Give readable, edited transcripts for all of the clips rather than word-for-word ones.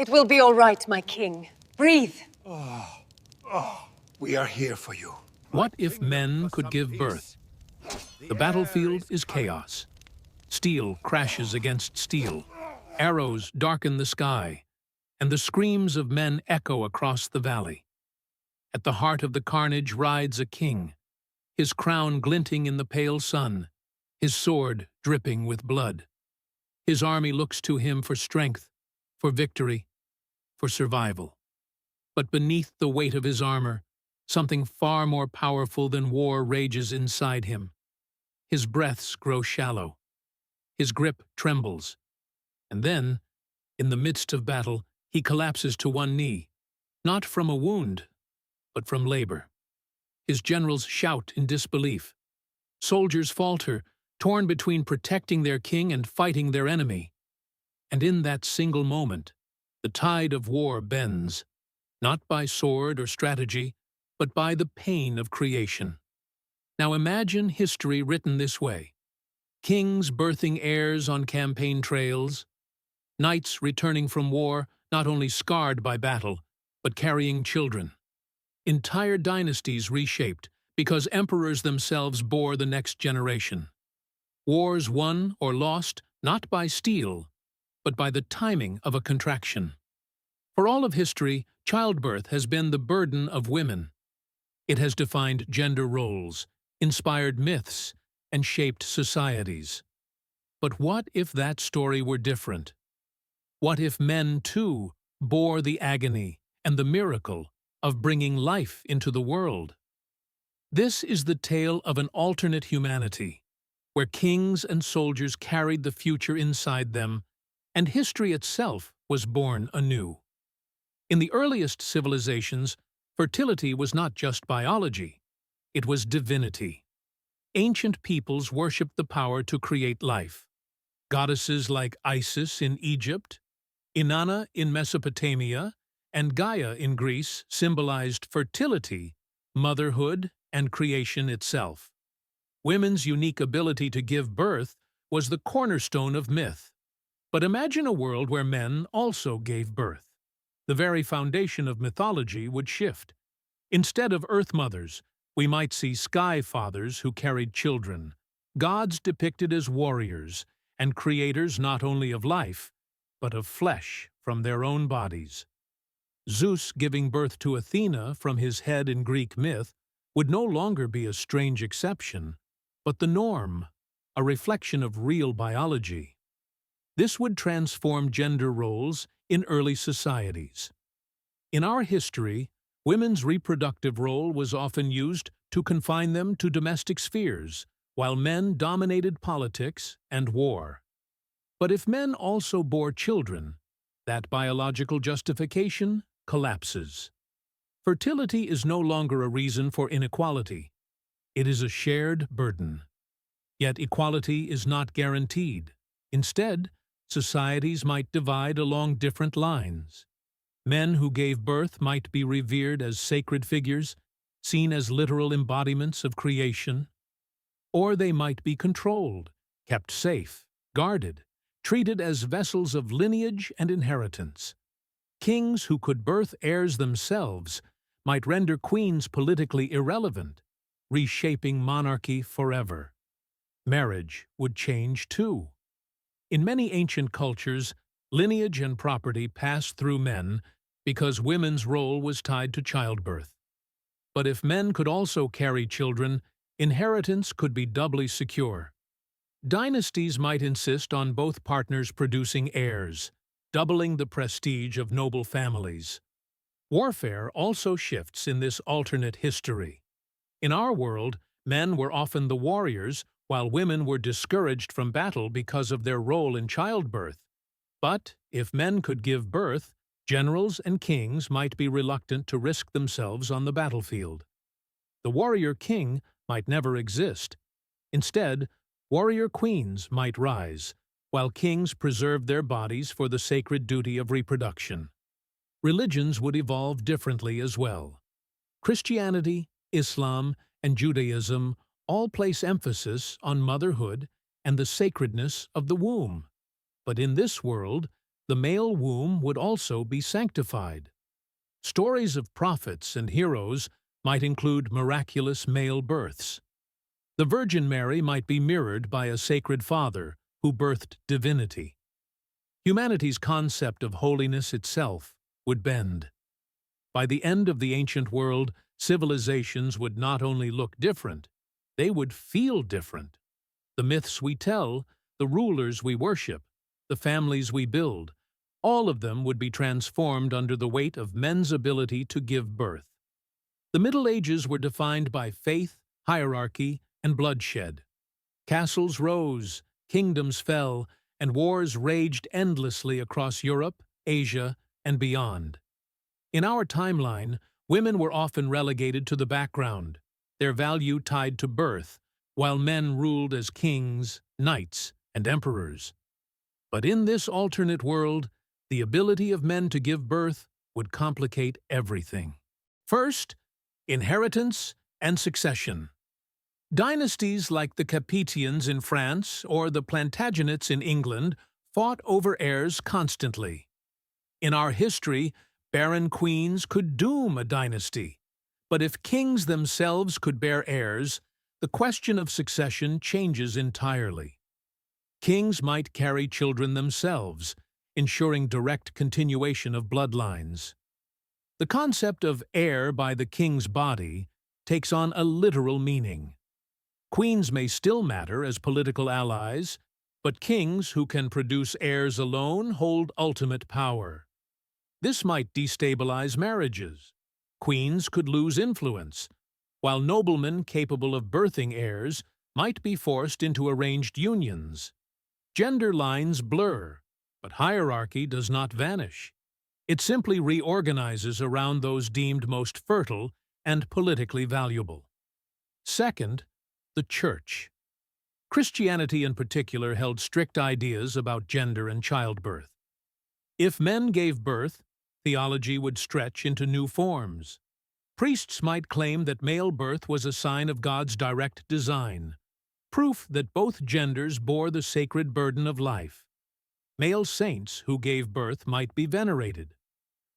It will be all right, my king. Breathe. We are here for you. What if men could give birth? The battlefield is chaos. Steel crashes against steel. Arrows darken the sky, and the screams of men echo across the valley. At the heart of the carnage rides a king, his crown glinting in the pale sun, his sword dripping with blood. His army looks to him for strength, for victory, for survival. But beneath the weight of his armor, something far more powerful than war rages inside him. His breaths grow shallow. His grip trembles. And then, in the midst of battle, he collapses to one knee, not from a wound, but from labor. His generals shout in disbelief. Soldiers falter, torn between protecting their king and fighting their enemy. And in that single moment, the tide of war bends, not by sword or strategy, but by the pain of creation. Now imagine history written this way: kings birthing heirs on campaign trails, knights returning from war not only scarred by battle, but carrying children. Entire dynasties reshaped because emperors themselves bore the next generation. Wars won or lost not by steel, but by the timing of a contraction. For all of history, childbirth has been the burden of women. It has defined gender roles, inspired myths, and shaped societies. But what if that story were different? What if men, too, bore the agony and the miracle of bringing life into the world? This is the tale of an alternate humanity, where kings and soldiers carried the future inside them, and history itself was born anew. In the earliest civilizations, fertility was not just biology, it was divinity. Ancient peoples worshipped the power to create life. Goddesses like Isis in Egypt, Inanna in Mesopotamia, and Gaia in Greece symbolized fertility, motherhood, and creation itself. Women's unique ability to give birth was the cornerstone of myth. But imagine a world where men also gave birth. The very foundation of mythology would shift. Instead of earth mothers, we might see sky fathers who carried children, gods depicted as warriors, and creators not only of life, but of flesh from their own bodies. Zeus giving birth to Athena from his head in Greek myth would no longer be a strange exception, but the norm, a reflection of real biology. This would transform gender roles in early societies. In our history, women's reproductive role was often used to confine them to domestic spheres, while men dominated politics and war. But if men also bore children, that biological justification collapses. Fertility is no longer a reason for inequality. It is a shared burden. Yet equality is not guaranteed. Instead, societies might divide along different lines. Men who gave birth might be revered as sacred figures, seen as literal embodiments of creation. Or they might be controlled, kept safe, guarded, treated as vessels of lineage and inheritance. Kings who could birth heirs themselves might render queens politically irrelevant, reshaping monarchy forever. Marriage would change too. In many ancient cultures, lineage and property passed through men because women's role was tied to childbirth. But if men could also carry children, inheritance could be doubly secure. Dynasties might insist on both partners producing heirs, doubling the prestige of noble families. Warfare also shifts in this alternate history. In our world, men were often the warriors, while women were discouraged from battle because of their role in childbirth. But if men could give birth, generals and kings might be reluctant to risk themselves on the battlefield. The warrior king might never exist. Instead, warrior queens might rise, while kings preserved their bodies for the sacred duty of reproduction. Religions would evolve differently as well. Christianity, Islam, and Judaism all place emphasis on motherhood and the sacredness of the womb. But in this world, the male womb would also be sanctified. Stories of prophets and heroes might include miraculous male births. The Virgin Mary might be mirrored by a sacred father who birthed divinity. Humanity's concept of holiness itself would bend. By the end of the ancient world, civilizations would not only look different, they would feel different. The myths we tell, the rulers we worship, the families we build, all of them would be transformed under the weight of men's ability to give birth. The Middle Ages were defined by faith, hierarchy, and bloodshed. Castles rose, kingdoms fell, and wars raged endlessly across Europe, Asia, and beyond. In our timeline, women were often relegated to the background, their value tied to birth, while men ruled as kings, knights, and emperors. But in this alternate world, the ability of men to give birth would complicate everything. First, inheritance and succession. Dynasties like the Capetians in France or the Plantagenets in England fought over heirs constantly. In our history, barren queens could doom a dynasty. But if kings themselves could bear heirs, the question of succession changes entirely. Kings might carry children themselves, ensuring direct continuation of bloodlines. The concept of heir by the king's body takes on a literal meaning. Queens may still matter as political allies, but kings who can produce heirs alone hold ultimate power. This might destabilize marriages. Queens could lose influence, while noblemen capable of birthing heirs might be forced into arranged unions. Gender lines blur, but hierarchy does not vanish. It simply reorganizes around those deemed most fertile and politically valuable. Second, the Church. Christianity in particular held strict ideas about gender and childbirth. If men gave birth, theology would stretch into new forms. Priests might claim that male birth was a sign of God's direct design, proof that both genders bore the sacred burden of life. Male saints who gave birth might be venerated.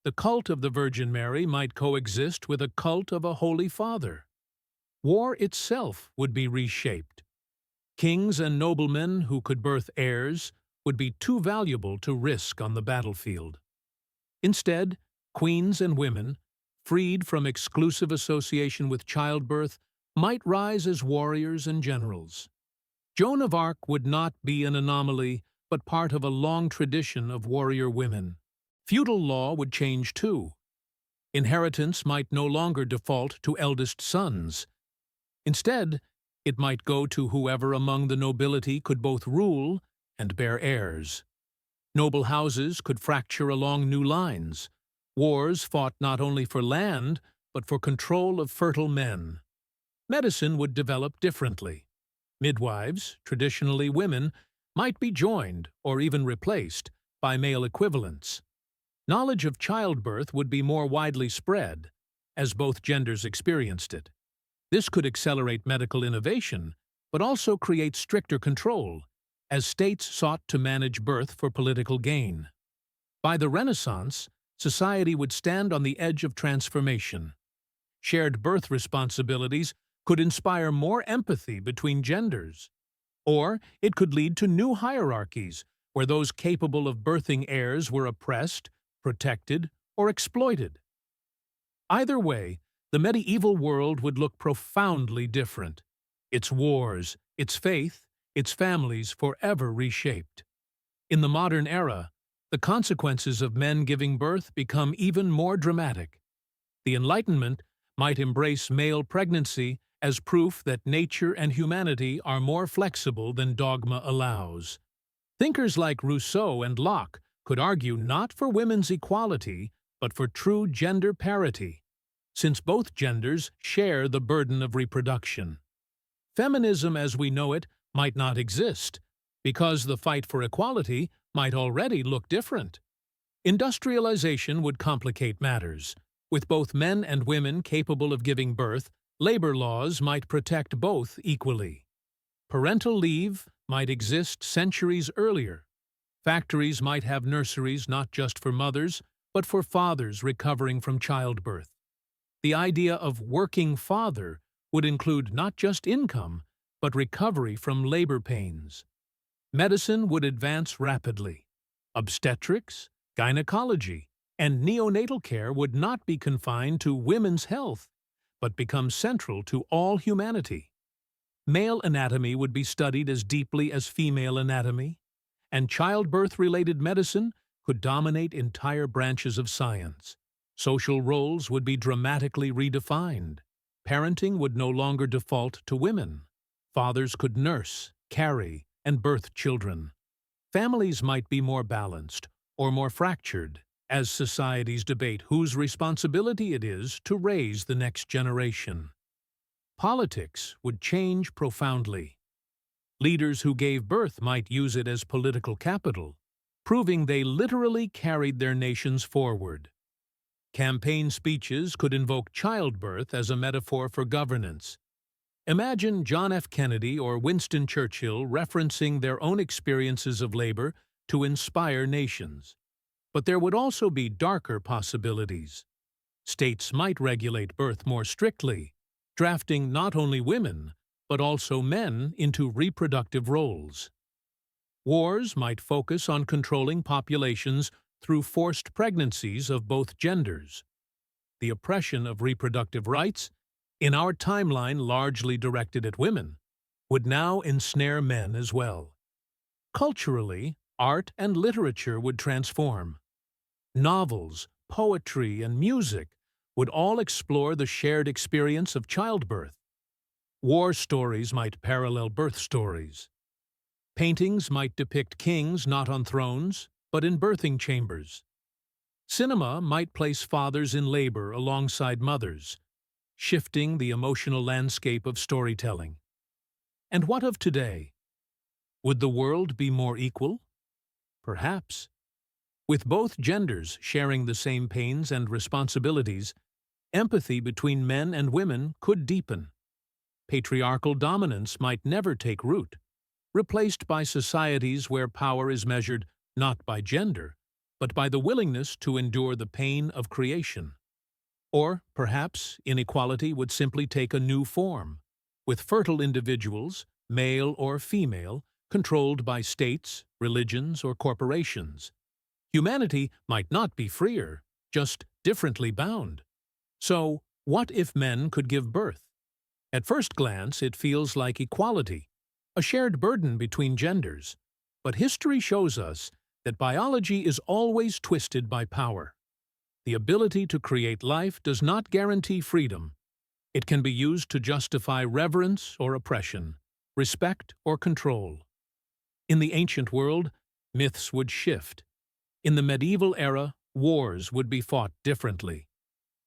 The cult of the Virgin Mary might coexist with a cult of a Holy Father. War itself would be reshaped. Kings and noblemen who could birth heirs would be too valuable to risk on the battlefield. Instead, queens and women, freed from exclusive association with childbirth, might rise as warriors and generals. Joan of Arc would not be an anomaly, but part of a long tradition of warrior women. Feudal law would change too. Inheritance might no longer default to eldest sons. Instead, it might go to whoever among the nobility could both rule and bear heirs. Noble houses could fracture along new lines. Wars fought not only for land, but for control of fertile men. Medicine would develop differently. Midwives, traditionally women, might be joined, or even replaced, by male equivalents. Knowledge of childbirth would be more widely spread, as both genders experienced it. This could accelerate medical innovation, but also create stricter control, as states sought to manage birth for political gain. By the Renaissance, society would stand on the edge of transformation. Shared birth responsibilities could inspire more empathy between genders. Or it could lead to new hierarchies, where those capable of birthing heirs were oppressed, protected, or exploited. Either way, the medieval world would look profoundly different. Its wars, its faith, its families forever reshaped. In the modern era, the consequences of men giving birth become even more dramatic. The Enlightenment might embrace male pregnancy as proof that nature and humanity are more flexible than dogma allows. Thinkers like Rousseau and Locke could argue not for women's equality, but for true gender parity, since both genders share the burden of reproduction. Feminism as we know it might not exist, because the fight for equality might already look different. Industrialization would complicate matters. With both men and women capable of giving birth, labor laws might protect both equally. Parental leave might exist centuries earlier. Factories might have nurseries not just for mothers, but for fathers recovering from childbirth. The idea of working father would include not just income, but recovery from labor pains. Medicine would advance rapidly. Obstetrics, gynecology, and neonatal care would not be confined to women's health, but become central to all humanity. Male anatomy would be studied as deeply as female anatomy, and childbirth-related medicine could dominate entire branches of science. Social roles would be dramatically redefined. Parenting would no longer default to women. Fathers could nurse, carry, and birth children. Families might be more balanced or more fractured as societies debate whose responsibility it is to raise the next generation. Politics would change profoundly. Leaders who gave birth might use it as political capital, proving they literally carried their nations forward. Campaign speeches could invoke childbirth as a metaphor for governance. Imagine John F. Kennedy or Winston Churchill referencing their own experiences of labor to inspire nations. But there would also be darker possibilities. States might regulate birth more strictly, drafting not only women, but also men into reproductive roles. Wars might focus on controlling populations through forced pregnancies of both genders. The oppression of reproductive rights, in our timeline largely directed at women, would now ensnare men as well. Culturally, art and literature would transform. Novels, poetry, and music would all explore the shared experience of childbirth. War stories might parallel birth stories. Paintings might depict kings not on thrones, but in birthing chambers. Cinema might place fathers in labor alongside mothers, shifting the emotional landscape of storytelling. And what of today? Would the world be more equal? Perhaps. With both genders sharing the same pains and responsibilities, empathy between men and women could deepen. Patriarchal dominance might never take root, replaced by societies where power is measured not by gender, but by the willingness to endure the pain of creation. Or, perhaps, inequality would simply take a new form, with fertile individuals, male or female, controlled by states, religions, or corporations. Humanity might not be freer, just differently bound. So, what if men could give birth? At first glance, it feels like equality, a shared burden between genders. But history shows us that biology is always twisted by power. The ability to create life does not guarantee freedom. It can be used to justify reverence or oppression, respect or control. In the ancient world, myths would shift. In the medieval era, wars would be fought differently.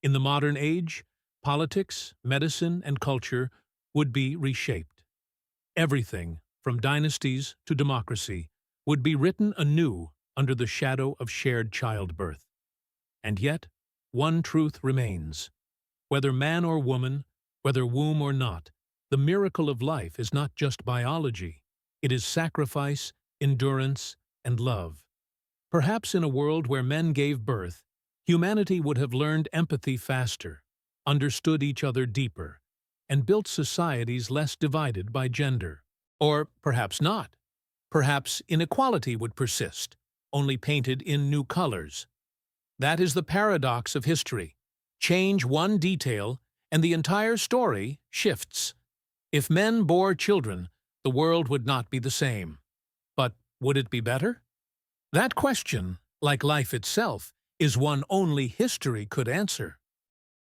In the modern age, politics, medicine, and culture would be reshaped. Everything, from dynasties to democracy, would be written anew under the shadow of shared childbirth. And yet, one truth remains. Whether man or woman, whether womb or not, the miracle of life is not just biology. It is sacrifice, endurance, and love. Perhaps in a world where men gave birth, humanity would have learned empathy faster, understood each other deeper, and built societies less divided by gender. Or perhaps not. Perhaps inequality would persist, only painted in new colors. That is the paradox of history. Change one detail, and the entire story shifts. If men bore children, the world would not be the same. But would it be better? That question, like life itself, is one only history could answer.